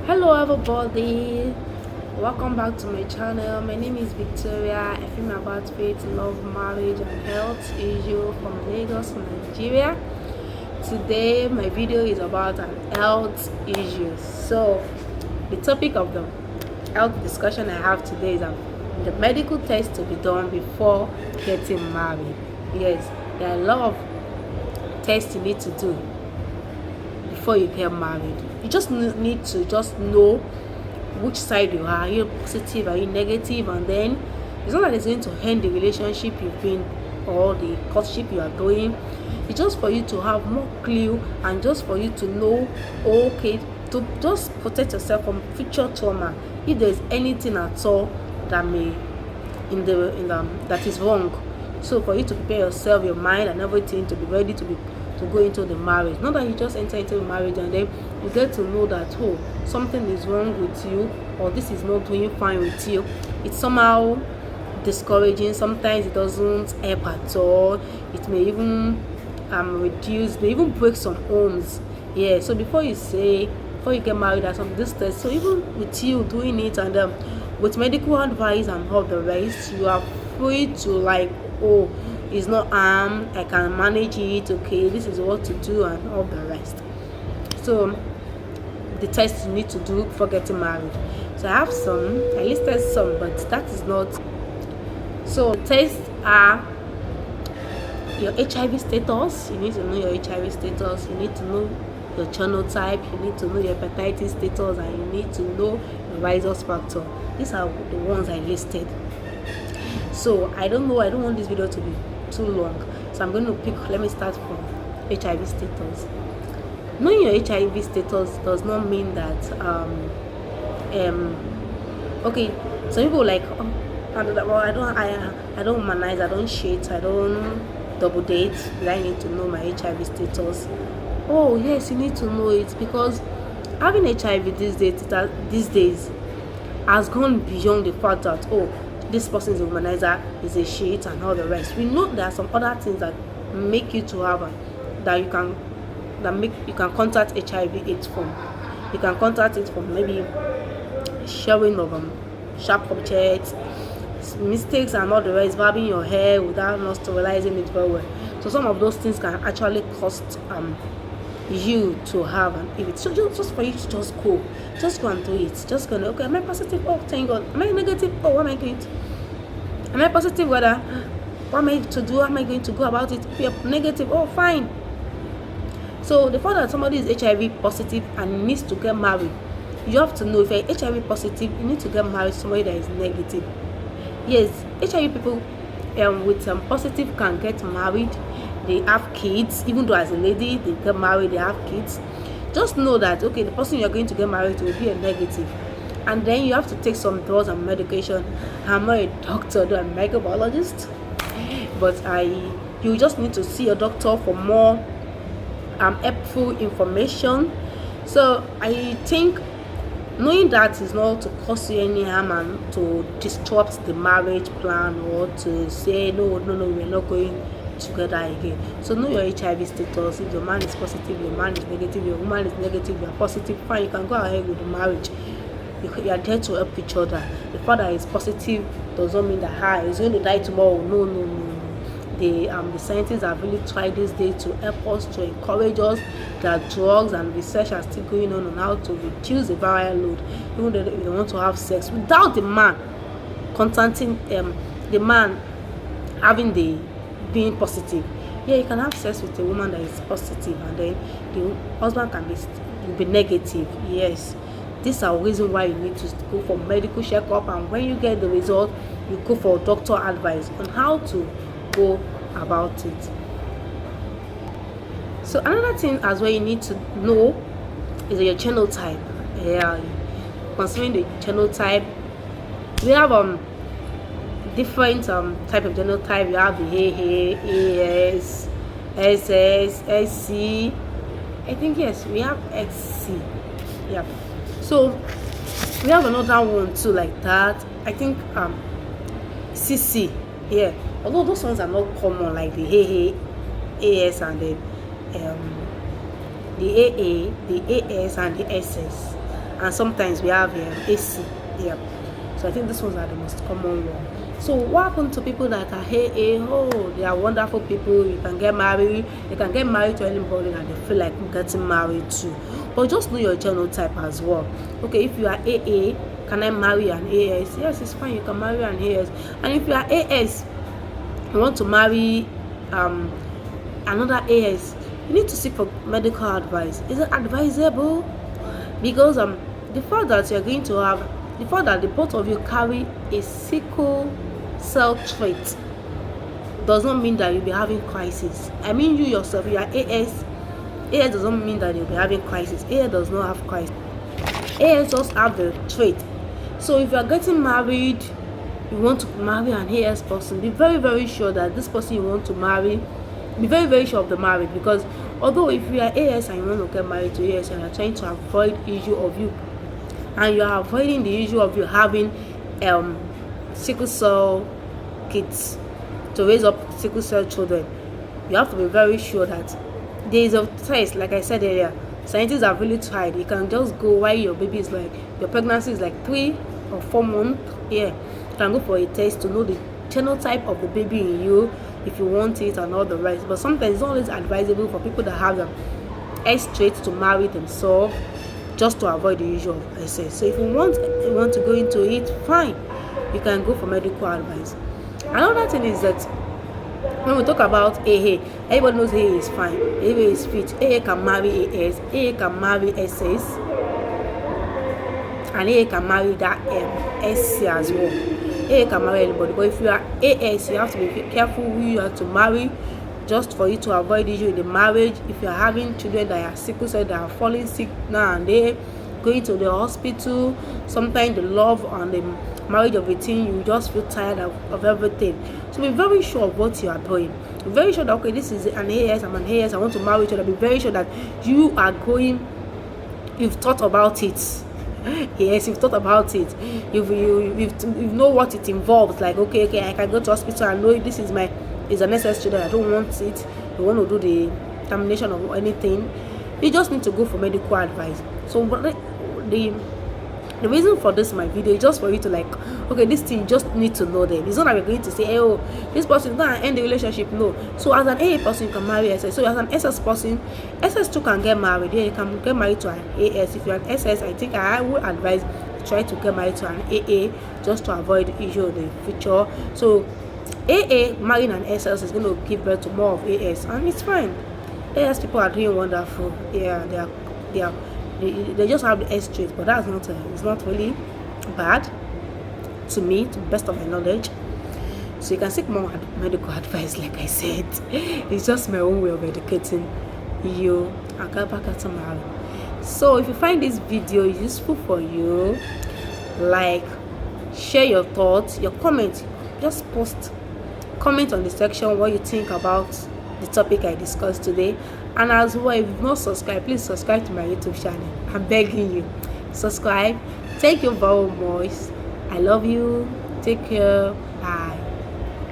Hello everybody, welcome back to my channel. My name is Victoria. I film about faith, love, marriage and health issue from Lagos, Nigeria. Today my video is about an health issue. So the topic of the health discussion I have today is the medical test to be done before getting married. Yes, there are a lot of tests you need to do before you get married. You just need to just know which side you are. Are you positive, are you negative? And then it's not that it's going to end the relationship you've been or the courtship you are doing. It's just for you to have more clue and just for you to know, okay, to just protect yourself from future trauma if there's anything at all that may that is wrong. So for you to prepare yourself, your mind and everything to be ready to go into the marriage. Not that you just enter into the marriage and then you get to know that, oh, something is wrong with you or this is not doing fine with you. It's somehow discouraging. Sometimes it doesn't help at all. It may even reduce, may even break some homes. Yeah, so before you get married or something, this test, so even with you doing it and with medical advice and all the rest, you are free to like, oh, it's not I can manage it, okay, this is what to do and all the rest. So the tests you need to do before getting married. So I listed some, but that is not. So the tests are your HIV status. You need to know your HIV status. You need to know your genotype. You need to know your hepatitis status, and you need to know your rhesus factor. These are the ones I listed. So I don't want this video to be too long, so I'm going to let me start from HIV status. Knowing your HIV status does not mean that okay, some people like, oh, I don't womanize, I don't shit, I don't double date, but I need to know my HIV status. Oh yes, you need to know it, because having HIV these days has gone beyond the fact that, oh, this person is a womanizer, is a shit and all the rest. We know there are some other things that make you to have you can contact HIV/AIDS from. You can contact it from maybe sharing of sharp objects, mistakes and all the rest, barbing your hair without not sterilizing it very well. So some of those things can actually cost you to have an HIV. So just for you to just go and do it. Just gonna, okay, am I positive? Oh, thank God. Am I negative? Oh, what am I doing? Am I positive? Whether what am I to do? How am I going to go about it? If you're negative, oh, fine. So the fact that somebody is HIV positive and needs to get married, you have to know, if you're HIV positive, you need to get married to somebody that is negative. Yes, HIV people with positive can get married. They have kids, even though as a lady they get married, they have kids. Just know that, okay, the person you're going to get married to will be a negative, and then you have to take some drugs and medication. I'm not a doctor, though I'm a microbiologist, but you just need to see a doctor for more helpful information. So I think knowing that is not to cause you any harm and to disrupt the marriage plan or to say no, we're not going together again. So know your HIV status. If your man is positive, your man is negative, your woman is negative, you are positive, fine, you can go ahead with the marriage. You are there to help each other. The fact that is positive does not mean that he's going to die tomorrow. No. The scientists have really tried this day to help us, to encourage us that drugs and research are still going on how to reduce the viral load, even though they want to have sex without the man contacting the man being positive. Yeah, you can have sex with a woman that is positive and then the husband can be negative. Yes, these are reasons why you need to go for medical checkup, and when you get the result, you go for doctor advice on how to go about it. So another thing as well you need to know is your genotype. Yeah, considering the genotype, we have different type of genotype. You have the AA, AS, SS, SC. I think yes, we have XC. Yeah. So we have another one too like that. I think CC. Yeah. Although those ones are not common like the AA, AS and the AA, the AS and the SS. and sometimes we have AC. Yeah. So I think this ones are the most common one. So what happened to people that are AA? Oh, they are wonderful people. You can get married. You can get married to anybody and they feel like getting married too. But just know your genotype as well. Okay, if you are AA, can I marry an AS? Yes, it's fine. You can marry an AS. And if you are AS, you want to marry another AS, you need to seek for medical advice. Is it advisable? Because the fact that you're going to have, the fact that the both of you carry a sickle cell trait does not mean that you'll be having crisis. I mean, you yourself, you are AS. AS doesn't mean that you'll be having crisis. AS does not have crisis. AS just have the trait. So if you are getting married, you want to marry an AS person, be very, very sure that this person you want to marry, be very, very sure of the marriage. Because although if you are AS and you want to get married to AS and you are trying to avoid the issue of you, and you are avoiding the issue of you having sickle cell kids, to raise up sickle cell children, you have to be very sure that there is a test. Like I said earlier, scientists have really tried. You can just go while your baby is like, your pregnancy is like 3 or 4 months. Yeah, you can go for a test to know the genotype of the baby in you, if you want it and all the rest. But sometimes it's not always advisable for people that have S traits to marry themselves, just to avoid the issue of SS. So if you want to go into it, fine, you can go for medical advice. Another thing is that when we talk about AA, everybody knows AA is fine, AA is fit, AA can marry AS, AA can marry SS, and AA can marry that SC as well. AA can marry anybody. But if you are AS, you have to be careful who you have to marry, just for you to avoid the issue in the marriage. If you are having children that are sickle cell, that are falling sick now and then, going to the hospital, sometimes the love and the marriage of a teen, you just feel tired of everything. So be very sure of what you are doing. Be very sure that, okay, this is an AS, I'm an AS, I want to marry each other. Be very sure that you are going, you've thought about it. Yes, you've thought about it. You know what it involves. Like, okay, I can go to hospital and know this is an SS children, I don't want it. You want to do the termination of anything, you just need to go for medical advice. So the reason for this my video is just for you to like, okay, this thing you just need to know them. It's not like we're going to say, hey, oh, this person is going to end the relationship. No. So as an AA person, you can marry SS. So as an SS person, SS2 can get married. Yeah, you can get married to an AS. If you're an SS, I think I would advise try to get married to an AA, just to avoid the issue of the future. So AA marrying an SS is going to give birth to more of AS, and it's fine. AS people are doing wonderful. Yeah, they just have the S trait, but that's not it's not really bad to me, to the best of my knowledge. So you can seek more medical advice. Like I said, it's just my own way of educating you. I'll get back at tomorrow. So if you find this video useful for you, like, share your thoughts, your comments, just comment on the section what you think about the topic I discussed today. And as well, if you've not subscribed, please subscribe to my YouTube channel. I'm begging you, subscribe. Thank you very much. I love you. Take care. Bye.